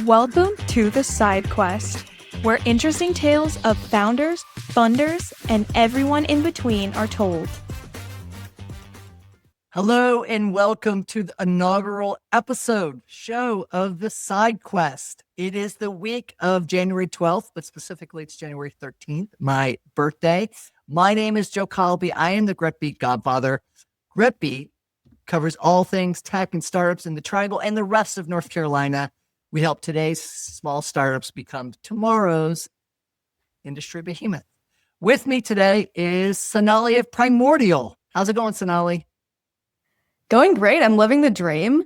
Welcome to The Side Quest, where interesting tales of founders, funders, and everyone in between are told. Hello and welcome to the inaugural show of The Side Quest. It is the week of January 12th, but specifically it's January 13th, my birthday. My name is Joe Colopy. I am the GrepBeat Godfather. GrepBeat covers all things tech and startups in the Triangle and the rest of North Carolina. We help today's small startups become tomorrow's industry behemoth. With me today is Sonali of Primordial. How's it going, Sonali? Going great. I'm living the dream.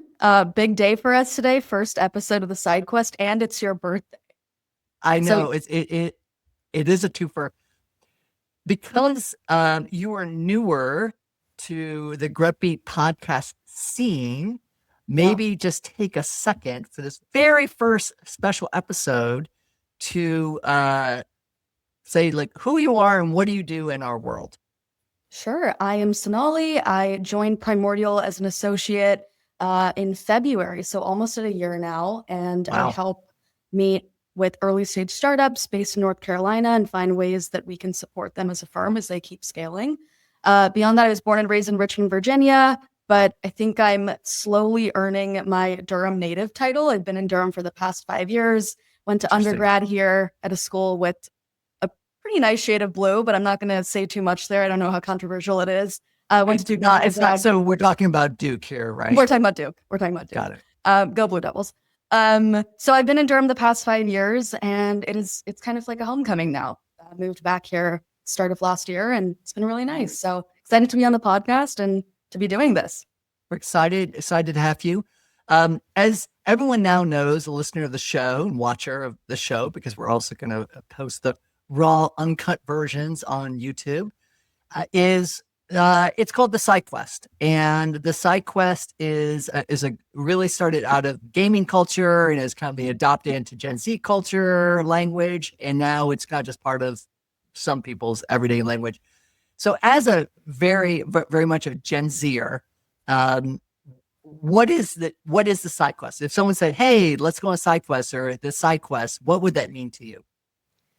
Big day for us today. First episode of the Side Quest, and it's your birthday. I know it is a twofer because you are newer to the GrepBeat Podcast scene. Maybe just take a second for this very first special episode to say like who you are and what do you do in our world. Sure. I am Sonali. I joined Primordial as an associate in February, so almost at a year now. And Wow. I help meet with early stage startups based in North Carolina and find ways that we can support them as a firm as they keep scaling. Beyond that, I was born and raised in Richmond, Virginia, but I think I'm slowly earning my Durham native title. I've been in Durham for the past 5 years, went to undergrad here at a school with pretty nice shade of blue, but I'm not going to say too much there. I don't know how controversial it is. Went to Duke. It's not. So we're talking about Duke here, right? We're talking about Duke. Got it. Go Blue Devils. So I've been in Durham the past 5 years, and it's kind of like a homecoming now. I moved back here start of last year, and it's been really nice. So excited to be on the podcast and to be doing this. We're excited to have you. As everyone now knows, a listener of the show and watcher of the show, because we're also going to post the raw, uncut versions on YouTube, it's called The Side Quest. And The Side Quest is really started out of gaming culture and has kind of been adopted into Gen Z culture, language, and now it's not just part of some people's everyday language. So as a very, very much a Gen Zer, what is the Side Quest? If someone said, hey, let's go on a Side Quest or the Side Quest, what would that mean to you?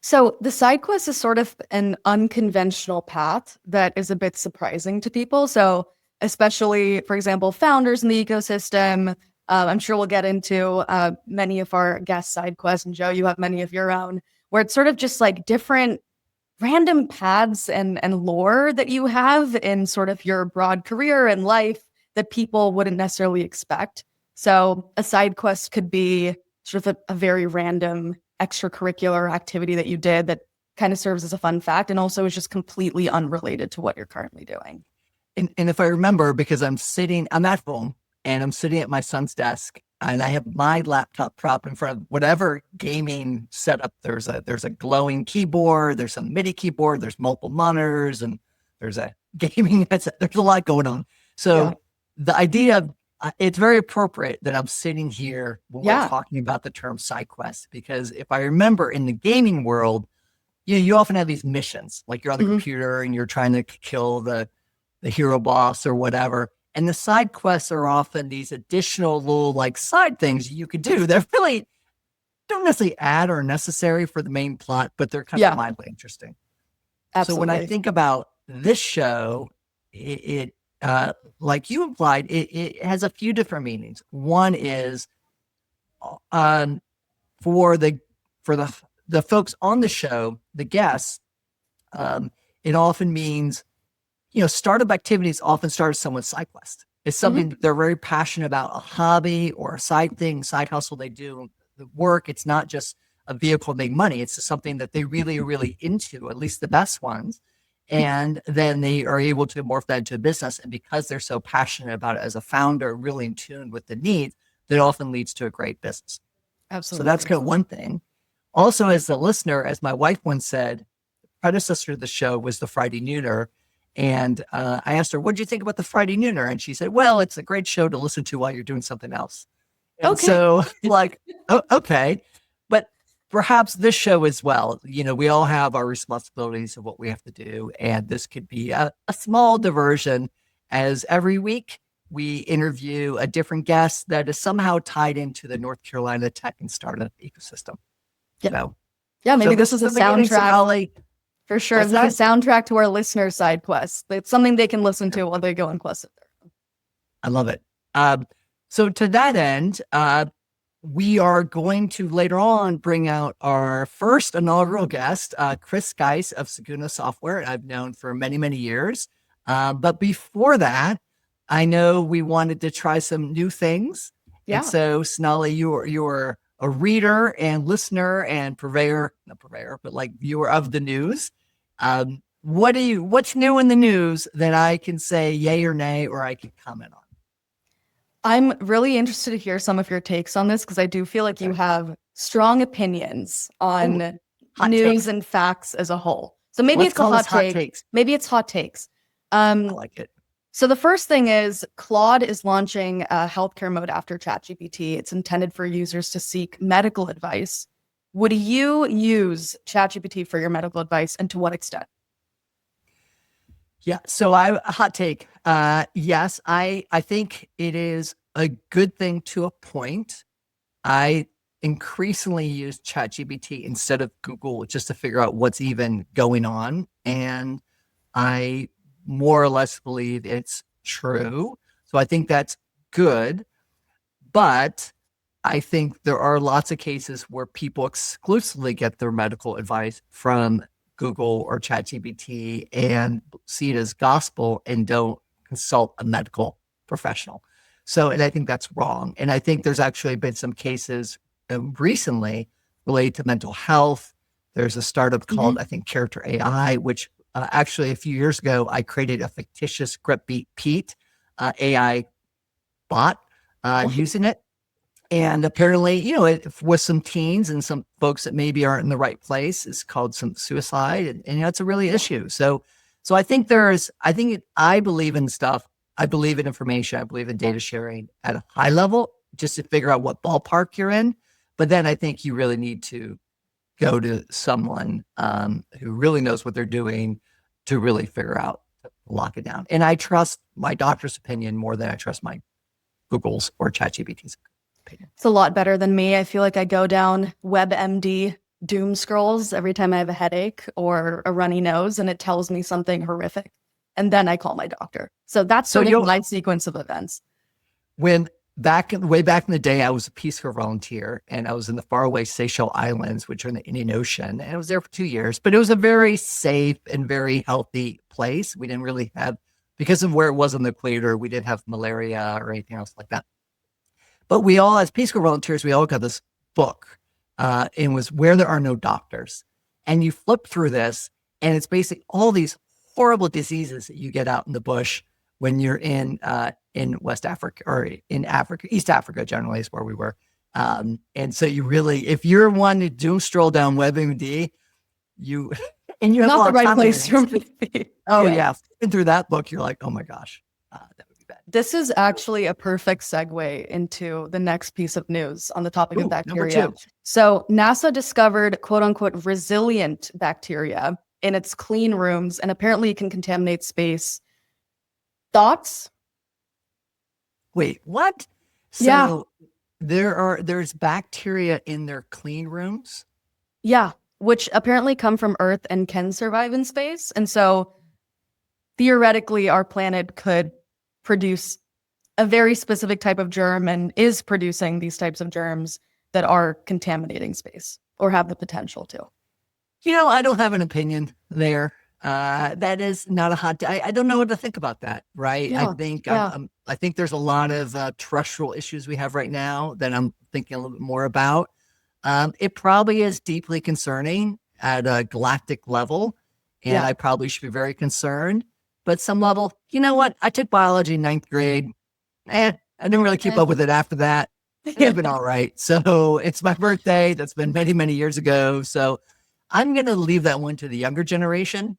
So the Side Quest is sort of an unconventional path that is a bit surprising to people. So especially, for example, founders in the ecosystem, I'm sure we'll get into many of our guest side quests. And Joe, you have many of your own, where it's sort of just like different random paths and lore that you have in sort of your broad career and life that people wouldn't necessarily expect. So a side quest could be sort of a very random extracurricular activity that you did that kind of serves as a fun fact and also is just completely unrelated to what you're currently doing. And if I remember, because I'm at home and I'm sitting at my son's desk and I have my laptop prop in front of whatever gaming setup. There's a glowing keyboard, there's a MIDI keyboard, there's multiple monitors, and there's a gaming headset. There's a lot going on. So the idea of it's very appropriate that I'm sitting here when we're talking about the term side quest, because if I remember in the gaming world, you often have these missions, like you're on the computer and you're trying to kill the hero boss or whatever. And the side quests are often these additional little like side things you could do that really don't necessarily add or necessary for the main plot, but they're kind of mildly interesting. Absolutely. So when I think about this show, it like you implied, it has a few different meanings. One is for the folks on the show, the guests, it often means, startup activities often start as someone's side quest. It's something they're very passionate about, a hobby or a side thing, side hustle they do, the work. It's not just a vehicle to make money. It's something that they really are really into, at least the best ones. And then they are able to morph that into a business. And because they're so passionate about it as a founder, really in tune with the needs, that often leads to a great business. Absolutely. So that's kind of one thing. Also, as the listener, as my wife once said, the predecessor to the show was the Friday Nooner. And I asked her, what did you think about the Friday Nooner? And she said, well, it's a great show to listen to while you're doing something else. And so like, okay. But perhaps this show as well, we all have our responsibilities of what we have to do. And this could be a small diversion as every week we interview a different guest that is somehow tied into the North Carolina tech and startup ecosystem. Yeah. So, Yeah, maybe this is a beginning, soundtrack. Sonali. For sure. What's This is a soundtrack to our listener side quest. It's something they can listen to while they go and quest it. I love it. So to that end, we are going to later on bring out our first inaugural guest, Chris Geiss of Saguna Software. I've known for many, many years. But before that, I know we wanted to try some new things. Yeah. And so, Sonali, you're a reader and listener and viewer of the news. What's new in the news that I can say yay or nay, or I can comment on? I'm really interested to hear some of your takes on this because I do feel like you have strong opinions on news and facts as a whole. So maybe it's a hot take. Takes. Maybe it's hot takes. I like it. So the first thing is Claude is launching a healthcare mode after ChatGPT. It's intended for users to seek medical advice. Would you use ChatGPT for your medical advice, and to what extent? Yeah. So hot take. Yes, I think it is a good thing to a point. I increasingly use ChatGPT instead of Google just to figure out what's even going on. And I more or less believe it's true. So I think that's good. But I think there are lots of cases where people exclusively get their medical advice from Google or ChatGPT and see it as gospel and don't consult a medical professional. So, and I think that's wrong. And I think there's actually been some cases recently related to mental health. There's a startup called, I think, Character AI, which actually a few years ago, I created a fictitious GrepBeat AI bot using it. And apparently, with some teens and some folks that maybe aren't in the right place, it's called some suicide. And it's a really issue. So I think I believe in stuff. I believe in information. I believe in data sharing at a high level, just to figure out what ballpark you're in. But then I think you really need to go to someone who really knows what they're doing to really figure out, lock it down. And I trust my doctor's opinion more than I trust my Google's or ChatGPT's opinion. It's a lot better than me. I feel like I go down WebMD doom scrolls every time I have a headache or a runny nose, and it tells me something horrific. And then I call my doctor. So that's sort of my sequence of events. Way back in the day, I was a Peace Corps volunteer, and I was in the faraway Seychelles Islands, which are in the Indian Ocean. And I was there for 2 years, but it was a very safe and very healthy place. We didn't really have, because of where it was on the equator, we didn't have malaria or anything else like that. But we all, as Peace Corps volunteers, we all got this book. It was Where There Are No Doctors. And you flip through this, and it's basically all these horrible diseases that you get out in the bush when you're in West Africa or in Africa. East Africa generally is where we were. And so you really, if you're one to doom stroll down WebMD, you have not the right place for me to be. Oh yeah. Flipping through that book, you're like, oh my gosh, that would be bad. This is actually a perfect segue into the next piece of news on the topic of bacteria. Number 2. So NASA discovered quote unquote resilient bacteria in its clean rooms, and apparently it can contaminate space. Thoughts? Wait, what? So there's bacteria in their clean rooms? Yeah, which apparently come from Earth and can survive in space. And so theoretically, our planet could produce a very specific type of germ and is producing these types of germs that are contaminating space or have the potential to. I don't have an opinion there. That is not a hot. I don't know what to think about that. Right? Yeah, I think there's a lot of terrestrial issues we have right now that I'm thinking a little bit more about. It probably is deeply concerning at a galactic level, and I probably should be very concerned. But some level, you know what? I took biology in 9th grade. I didn't really keep up with it after that. It's been all right. So it's my birthday. That's been many, many years ago. So I'm going to leave that one to the younger generation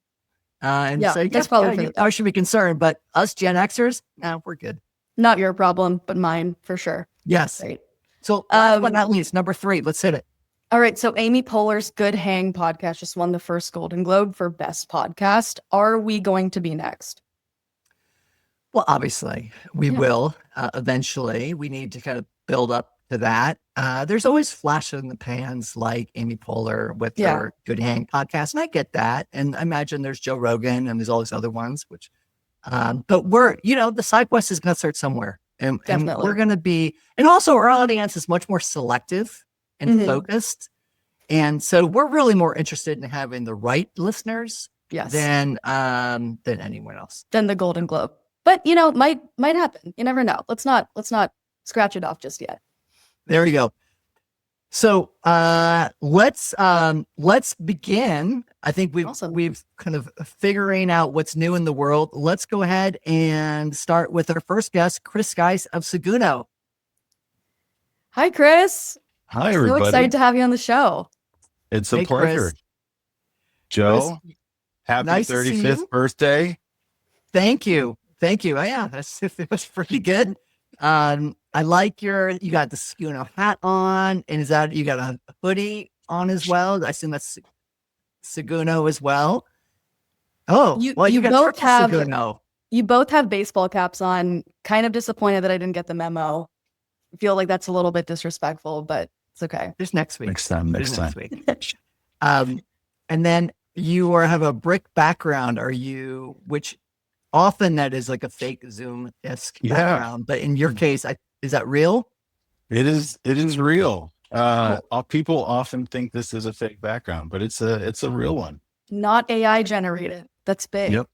and say, that's probably I should be concerned. But us Gen Xers, we're good. Not your problem, but mine for sure. Yes. Right. So last but not least, number 3, let's hit it. All right. So Amy Poehler's Good Hang podcast just won the first Golden Globe for Best Podcast. Are we going to be next? Well, obviously, we will eventually. We need to kind of build up to that. There's always flashes in the pans like Amy Poehler with her Good Hang podcast. And I get that. And I imagine there's Joe Rogan and there's all these other ones, which, but we're, the side quest is going to start somewhere. And we're going to be, and also our audience is much more selective and focused. And so we're really more interested in having the right listeners than anyone else. Than the Golden Globe. But might happen. You never know. Let's not scratch it off just yet. There you go. So let's begin. I think we've kind of figuring out what's new in the world. Let's go ahead and start with our first guest, Chris Geiss of Seguno. Hi, Chris. Hi, everybody. So excited to have you on the show. It's a pleasure. Chris. Joe, Chris, happy 35th birthday. Thank you. Oh, yeah, it was pretty good. I like you got the Seguno hat on, and you got a hoodie on as well? I assume that's Seguno as well. Oh, you both have Seguno. You both have baseball caps on. Kind of disappointed that I didn't get the memo. I feel like that's a little bit disrespectful, but it's okay. There's next week. Next time. Next week. And then you have a brick background. Which often that is like a fake Zoom-esque background, but in your case, is that real? It is real. People often think this is a fake background, but it's a real one. Not AI generated. That's big. Yep.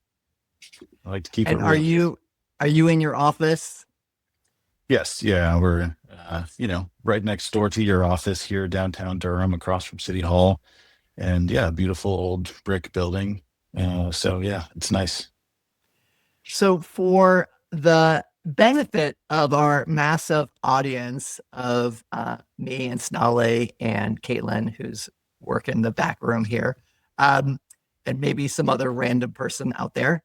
I like to keep it real. Are you in your office? Yes. Yeah. We're, right next door to your office here, downtown Durham, across from City Hall. And yeah, beautiful old brick building. So yeah, it's nice. So for the benefit of our massive audience of me and Sonali and Caitlin, who's working the back room here, and maybe some other random person out there,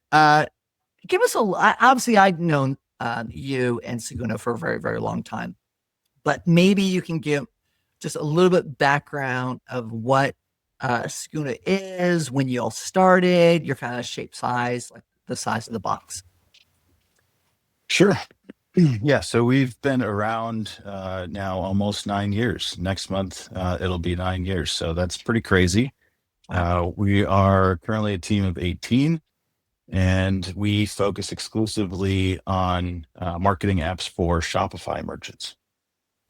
give us obviously I've known you and Seguno for a very, very long time, but maybe you can give just a little bit background of what Seguno is, when you all started, your kind of shape, size, like the size of the box. Sure. Yeah. So we've been around now almost 9 years. Next month, it'll be 9 years. So that's pretty crazy. We are currently a team of 18, and we focus exclusively on marketing apps for Shopify merchants.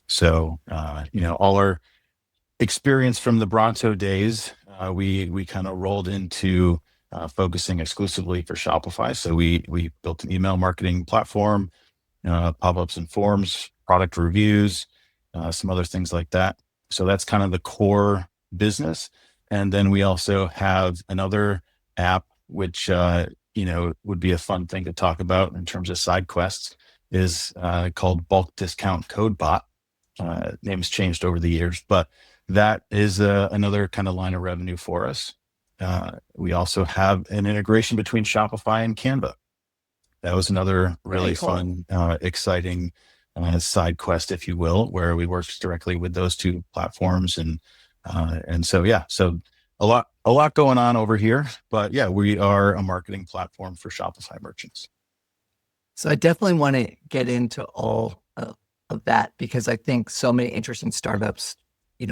So, all our experience from the Bronto days, we kind of rolled into focusing exclusively for Shopify. So we built an email marketing platform, pop-ups and forms, product reviews, some other things like that. So that's kind of the core business. And then we also have another app, which, would be a fun thing to talk about in terms of side quests, is called Bulk Discount Code Bot. Name's changed over the years, but that is another kind of line of revenue for us. We also have an integration between Shopify and Canva. That was another really fun, exciting side quest, if you will, where we worked directly with those two platforms. And so a lot going on over here, but yeah, we are a marketing platform for Shopify merchants. So I definitely want to get into all of that, because I think so many interesting startups,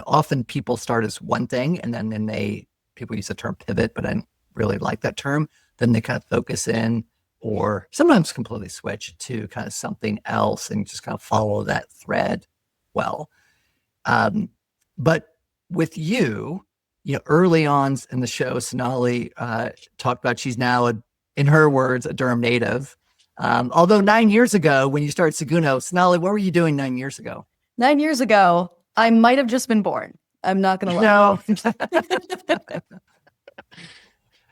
often people start as one thing and then people use the term pivot, but I don't really like that term. Then they kind of focus in, or sometimes completely switch to kind of something else and just kind of follow that thread well. But with you, early on in the show, Sonali talked about she's now, in her words, a Durham native. Although 9 years ago, when you started Seguno, Sonali, what were you doing 9 years ago? 9 years ago, I might have just been born. I'm not going to lie. No.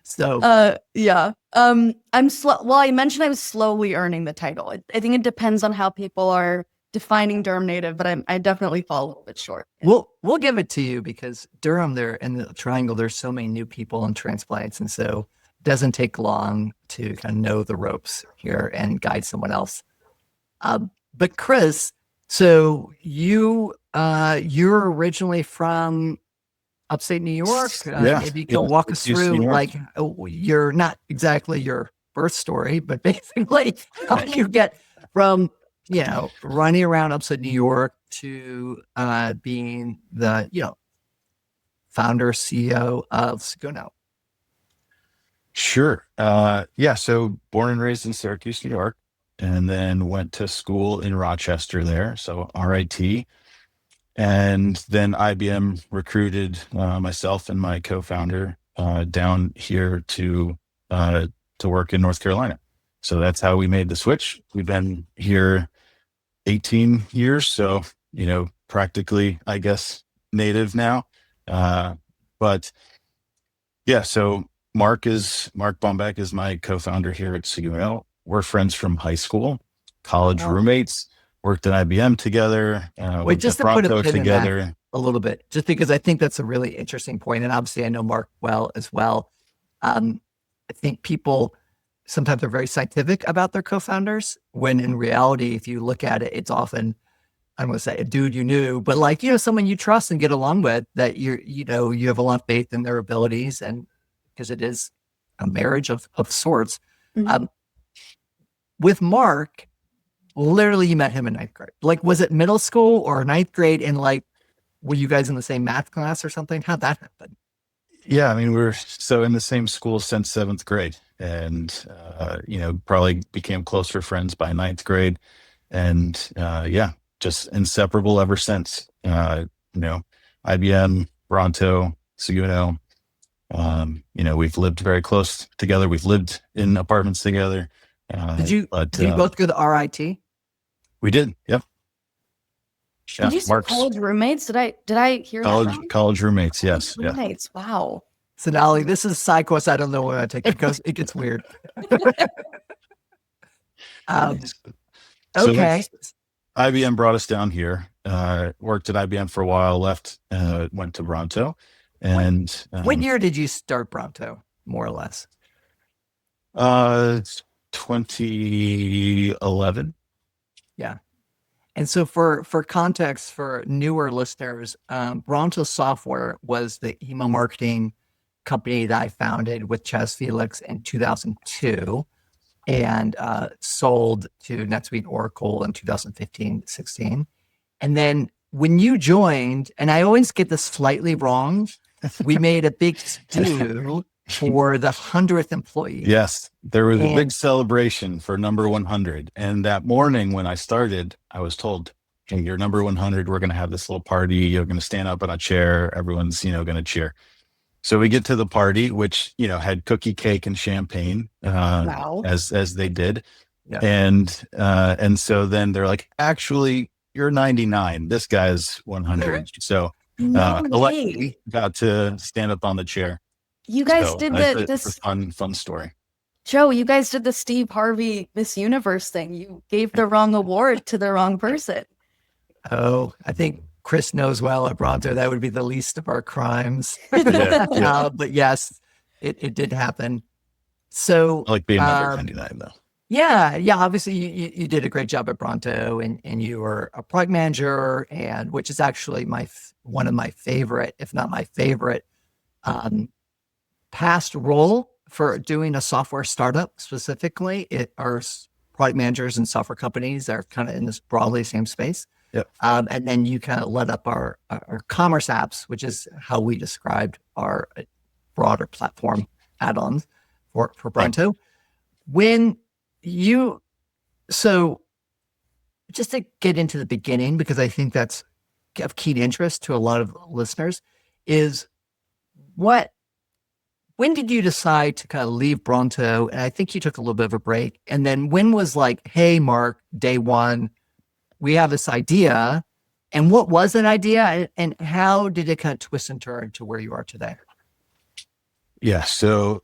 So, yeah. I'm slow. Well, I mentioned I was slowly earning the title. I think it depends on how people are defining Durham native, but I definitely fall a little bit short. We'll give it to you, because Durham, there in the Triangle, there's so many new people and transplants, and so it doesn't take long to kind of know the ropes here and guide someone else. But Chris, so you're originally from upstate New York. Yeah. Maybe you can walk us through, like, you're not exactly your birth story, but basically how you get from, running around upstate New York to being the, founder, CEO of Seguno. Sure. So born and raised in Syracuse, New York, and then went to school in Rochester there. So RIT. And then IBM recruited myself and my co-founder down here to work in North Carolina. So that's how we made the switch. We've been here 18 years. So, practically, I guess, native now. But yeah, so Mark Bombeck is my co-founder here at Seguno. We're friends from high school, college roommates, worked at IBM together. Wait, just to put a pin together in that a little bit, just because I think that's a really interesting point. And obviously I know Mark well as well. I think people sometimes are very scientific about their co-founders, when in reality, if you look at it, it's often, I'm going to say a dude you knew, but like, someone you trust and get along with, that you have a lot of faith in their abilities, and because it is a marriage of sorts. Mm-hmm. With Mark, literally you met him in ninth grade. Like, was it middle school or ninth grade? And like, were you guys in the same math class or something? How'd that happen? Yeah, I mean, we were so in the same school since seventh grade, and probably became closer friends by ninth grade, and just inseparable ever since. IBM, Bronto, Seguno. We've lived very close together. We've lived in apartments together. Did you both go to RIT? We did. Yep. Did you say college roommates? Did I hear that wrong? College roommates? Yes. Roommates. Yeah. Wow. Sonali, this is side quest. I don't know where I take it because it gets weird. Okay. IBM brought us down here. Worked at IBM for a while. Left. Went to Bronto. And what year did you start Bronto, more or less? 2011. Yeah. And so for context, for newer listeners, Bronto Software was the email marketing company that I founded with Chaz Felix in 2002 and sold to NetSuite Oracle in 2015-16. And then when you joined, and I always get this slightly wrong, we made a big do for the 100th employee. Yes, there was a big celebration for number 100. And that morning when I started, I was told, hey, you're number 100. We're going to have this little party. You're going to stand up on a chair. Everyone's, going to cheer. So we get to the party, which, had cookie cake and champagne, wow. as they did. Yeah. And so then they're like, actually, you're 99. This guy's 100. So we got to stand up on the chair. You guys did this fun story. Joe, you guys did the Steve Harvey Miss Universe thing. You gave the wrong award to the wrong person. Oh, I think Chris knows well at Bronto that would be the least of our crimes. But yes, it did happen. So I like being number 99 though. Yeah. Obviously, you did a great job at Bronto, and you were a product manager, and which is actually one of my favorite, if not my favorite, past role for doing a software startup specifically. Our product managers and software companies are kind of in this broadly same space. Yep. And then you kind of led up our commerce apps, which is how we described our broader platform add-ons for Bronto. Right. So just to get into the beginning, because I think that's of keen interest to a lot of listeners, is when did you decide to kind of leave Bronto? And I think you took a little bit of a break. And then when was like, hey, Mark, day one, we have this idea. And what was that idea? And how did it kind of twist and turn to where you are today? Yeah. So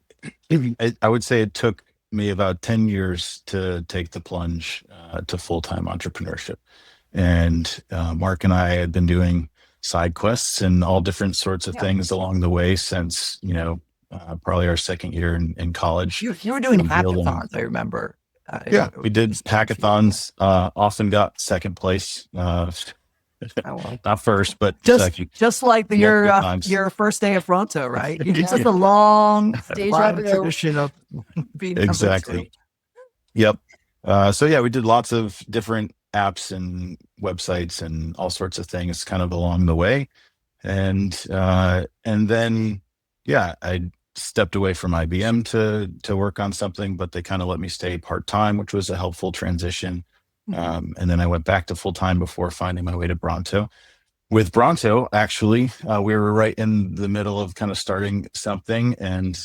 I would say it took me about 10 years to take the plunge to full-time entrepreneurship. And Mark and I had been doing side quests and all different sorts of things along the way since, probably our second year in college. You were doing hackathons, I remember. We did hackathons, often got second place. Oh, well. Not first, but Just second. just like Multiple times. your first day at Bronto, right? You Yeah. just a long Deja vu. tradition of being number Exactly. two. Yep. So yeah, we did lots of different apps and websites and all sorts of things kind of along the way. And then, yeah, I stepped away from IBM to work on something, but they kind of let me stay part-time, which was a helpful transition. And then I went back to full-time before finding my way to Bronto. With Bronto, actually, we were right in the middle of kind of starting something, and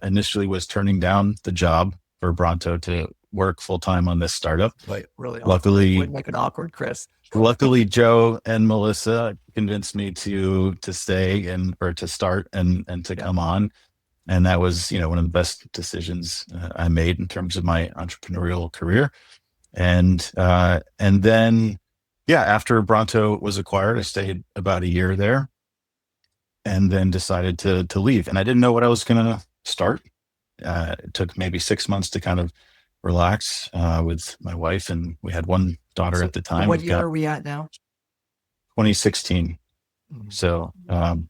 initially was turning down the job for Bronto to work full-time on this startup. But really, Luckily, would make it awkward, Chris. luckily Joe and Melissa convinced me to stay or to start and to come on. And that was, one of the best decisions I made in terms of my entrepreneurial career. And then, yeah, after Bronto was acquired, I stayed about a year there and then decided to leave. And I didn't know what I was going to start. It took maybe 6 months to kind of relax with my wife, and we had one daughter at the time. What year are we at now? 2016. So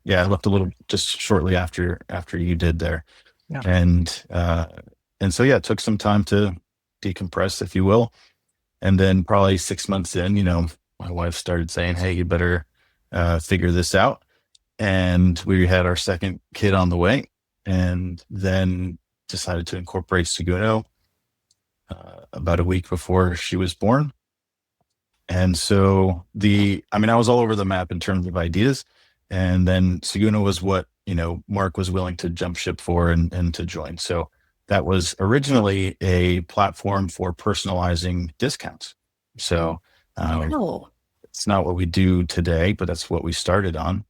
yeah, I left a little just shortly after you did there. Yeah. And so yeah, it took some time to decompress, if you will. And then probably 6 months in, my wife started saying, "Hey, you better figure this out." And we had our second kid on the way, and then decided to incorporate Seguno about a week before she was born. And so I was all over the map in terms of ideas. And then Seguno was what, Mark was willing to jump ship for and to join. So that was originally a platform for personalizing discounts. So it's not what we do today, but that's what we started on.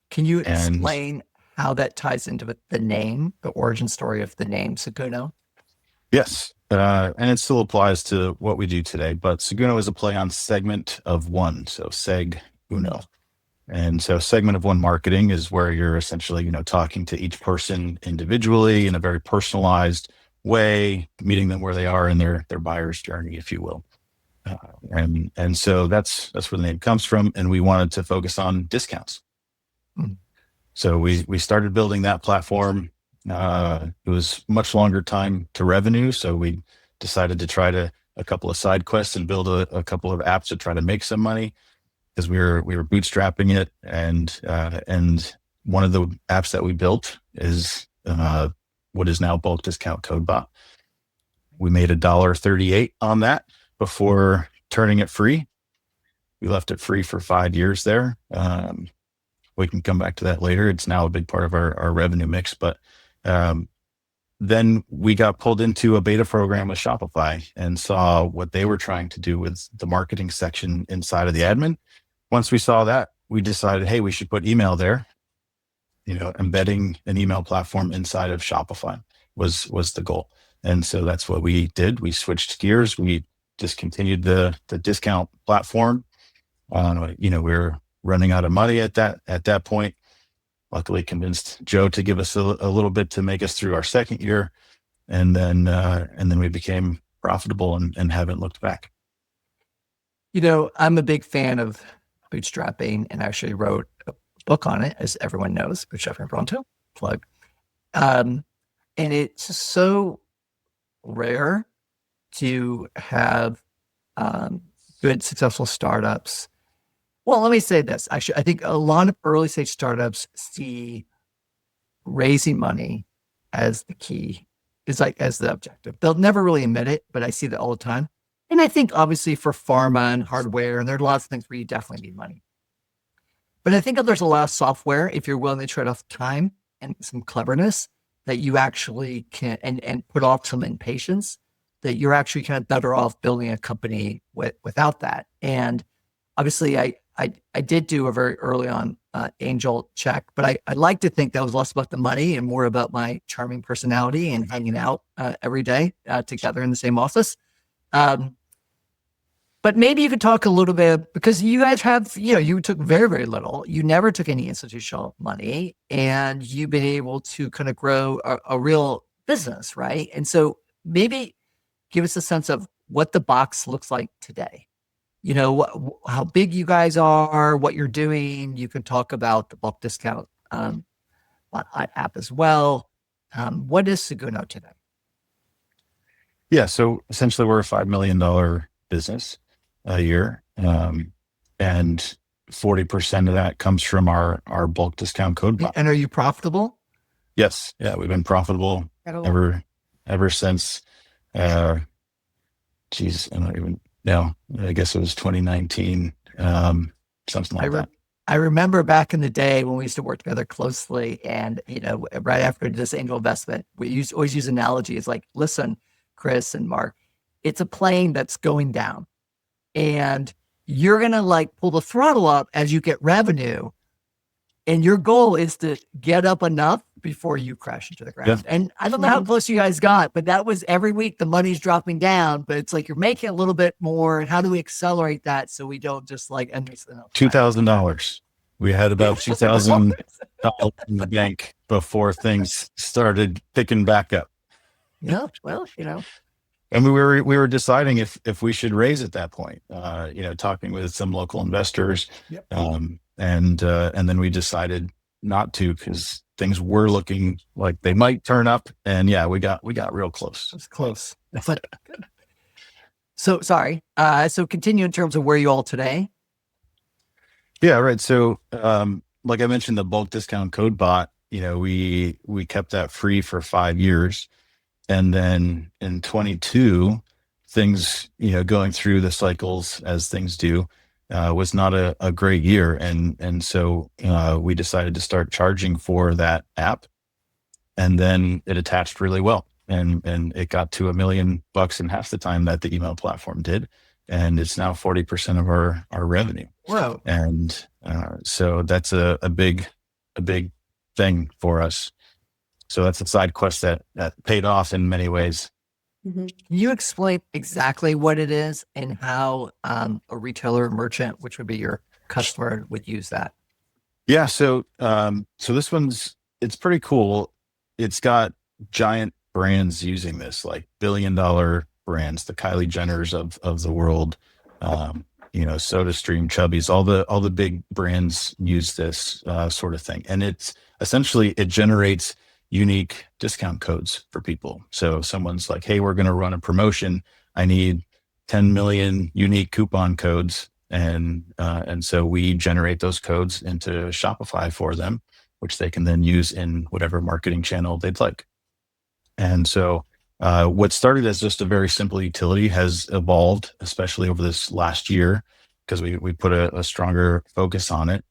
Can you explain how that ties into the name, the origin story of the name Seguno? Yes. And it still applies to what we do today, but Seguno is a play on segment of one. So Seg-Uno. And so segment of one marketing is where you're essentially, talking to each person individually in a very personalized way, meeting them where they are in their buyer's journey, if you will. And so that's where the name comes from. And we wanted to focus on discounts. So we started building that platform. It was much longer time to revenue. So we decided to try a couple of side quests and build a couple of apps to try to make some money, because we were bootstrapping it. And one of the apps that we built is what is now Bulk Discount CodeBot. We made $1.38 on that before turning it free. We left it free for 5 years there. We can come back to that later. It's now a big part of our revenue mix, but then we got pulled into a beta program with Shopify and saw what they were trying to do with the marketing section inside of the admin. Once we saw that, we decided, hey, we should put email there. Embedding an email platform inside of Shopify was the goal. And so that's what we did. We switched gears. We discontinued the discount platform. We were running out of money at that point. Luckily convinced Joe to give us a little bit to make us through our second year. And then we became profitable and haven't looked back. I'm a big fan of bootstrapping and actually wrote a book on it, as everyone knows, Bootstrapping Bronto, plug. And it's just so rare to have good, successful startups. Well, let me say this. Actually, I think a lot of early stage startups see raising money as the key, as the objective. They'll never really admit it, but I see that all the time. And I think obviously for pharma and hardware, and there are lots of things where you definitely need money. But I think that there's a lot of software, if you're willing to trade off time and some cleverness, that you actually can, and put off some impatience, that you're actually kind of better off building a company without that. And obviously I did do a very early on angel check, but I like to think that was less about the money and more about my charming personality and hanging out every day together in the same office. But maybe you could talk a little bit, because you guys have, you took very, very little. You never took any institutional money, and you've been able to kind of grow a real business, right? And so maybe give us a sense of what the box looks like today. how big you guys are, what you're doing. You can talk about the bulk discount app as well. What is Seguno today? Yeah. So essentially we're a $5 million business a year. And 40% of that comes from our bulk discount code bot. And are you profitable? Yes. Yeah. We've been profitable ever since, I don't even know. I guess it was 2019, something like that. I remember back in the day when we used to work together closely, and right after this angel investment, we always use analogy. It's like, listen, Chris and Mark, it's a plane that's going down, and you're gonna like pull the throttle up as you get revenue, and your goal is to get up enough before you crash into the ground. Yeah. And I don't know how close you guys got, but that was every week the money's dropping down, but it's like you're making a little bit more. And how do we accelerate that so we don't just like end this? $2,000. We had about $2,000 in the bank before things started picking back up. Yeah, well, And we were deciding if we should raise at that point. Talking with some local investors, Yep. And then we decided not to because things were looking like they might turn up. And yeah, we got real close. It was close. But good. So sorry. So continue in terms of where you all today. Yeah, right. So like I mentioned, the bulk discount code bot, we kept that free for 5 years. And then in 22, things, going through the cycles as things do, was not a great year. And so we decided to start charging for that app, and then it attached really well. And it got to $1 million in half the time that the email platform did. And it's now 40% of our revenue. Whoa. And so that's a big thing for us. So that's a side quest that paid off in many ways. Mm-hmm. Can you explain exactly what it is and how a retailer or merchant, which would be your customer, would use that? Yeah. So this it's pretty cool. It's got giant brands using this, like $1 billion brands, the Kylie Jenners of the world, SodaStream, Chubbies, all the big brands use this sort of thing. And it's essentially, it generates unique discount codes for people. So if someone's like, hey, we're going to run a promotion, I need 10 million unique coupon codes. And so we generate those codes into Shopify for them, which they can then use in whatever marketing channel they'd like. And so what started as just a very simple utility has evolved, especially over this last year, because we put a stronger focus on it.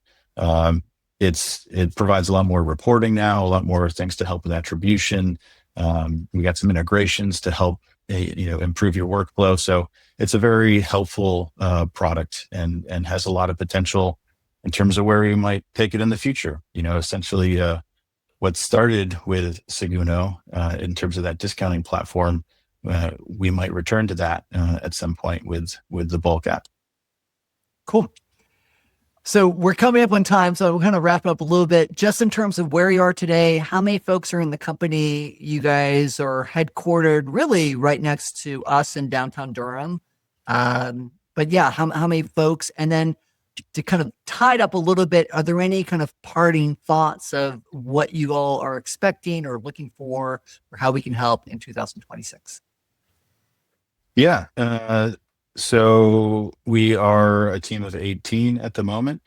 It provides a lot more reporting now, a lot more things to help with attribution. We got some integrations to help improve your workflow. So it's a very helpful product and has a lot of potential in terms of where we might take it in the future. Essentially what started with Seguno in terms of that discounting platform, we might return to that at some point with the bulk app. Cool. So we're coming up on time, so we'll kind of wrap up a little bit just in terms of where you are today. How many folks are in the company? You guys are headquartered really right next to us in downtown Durham. But yeah, how many folks? And then to kind of tie it up a little bit, are there any kind of parting thoughts of what you all are expecting or looking for, or how we can help in 2026? Yeah. So we are a team of 18 at the moment.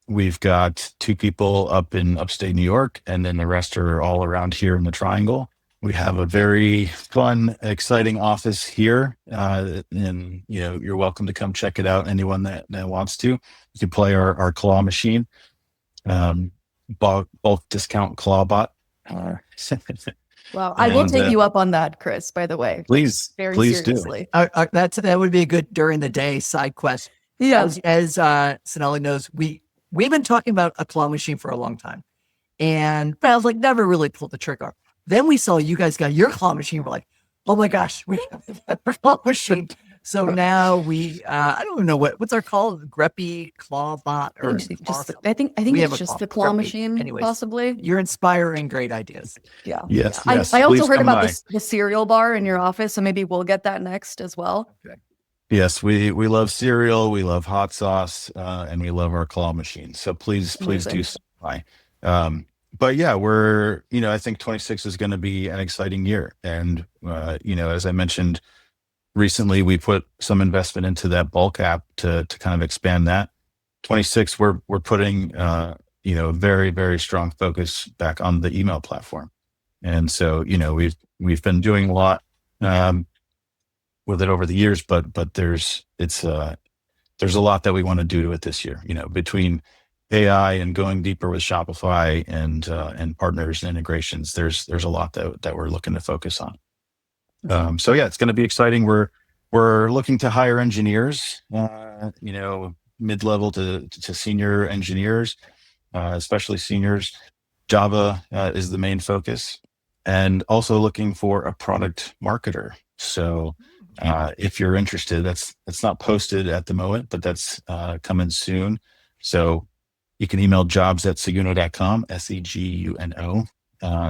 We've got 2 people up in upstate New York, and then the rest are all around here in the Triangle. We have a very fun, exciting office here. And you're welcome to come check it out. Anyone that wants to, you can play our claw machine, bulk discount claw bot. Wow. I will take you up on that, Chris, by the way. Please seriously. do. That would be a good during the day side quest. Yeah. As Sonali knows, we've been talking about a claw machine for a long time. But I was like, never really pulled the trigger. Then we saw you guys got your claw machine. We're like, oh my gosh, we have a claw machine. So now I don't even know what's our call, GrepBeat claw bot, or I think it's just the claw machine. Anyways, possibly. You're inspiring great ideas. Yeah. Yes. I also heard about the cereal bar in your office, so maybe we'll get that next as well. Okay. Yes, we love cereal, we love hot sauce, and we love our claw machines. So please do Amazing. stop by. But yeah, I think 26 is going to be an exciting year. And, as I mentioned recently, we put some investment into that bulk app to kind of expand that. 26, we're putting, very, very strong focus back on the email platform. And so, we've been doing a lot, with it over the years, but there's a lot that we want to do to it this year, between AI and going deeper with Shopify and partners and integrations. There's a lot that we're looking to focus on. So yeah, it's going to be exciting. We're looking to hire engineers, mid-level to senior engineers, especially seniors. Java is the main focus, and also looking for a product marketer. So if you're interested, that's not posted at the moment, but that's coming soon. So you can email jobs@seguno.com, SEGUNO.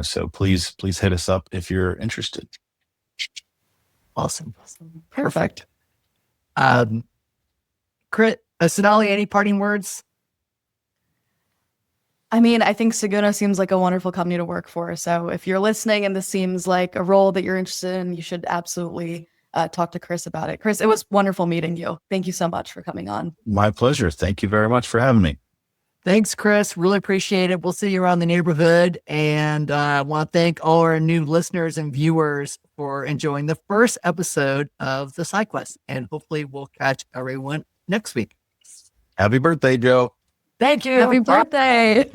So please hit us up if you're interested. Awesome. Perfect. Sonali, any parting words? I mean, I think Seguno seems like a wonderful company to work for. So if you're listening and this seems like a role that you're interested in, you should absolutely talk to Chris about it. Chris, it was wonderful meeting you. Thank you so much for coming on. My pleasure. Thank you very much for having me. Thanks, Chris. Really appreciate it. We'll see you around the neighborhood. And I want to thank all our new listeners and viewers for enjoying the first episode of the SideQuest. And hopefully we'll catch everyone next week. Happy birthday, Joe. Thank you. Happy birthday.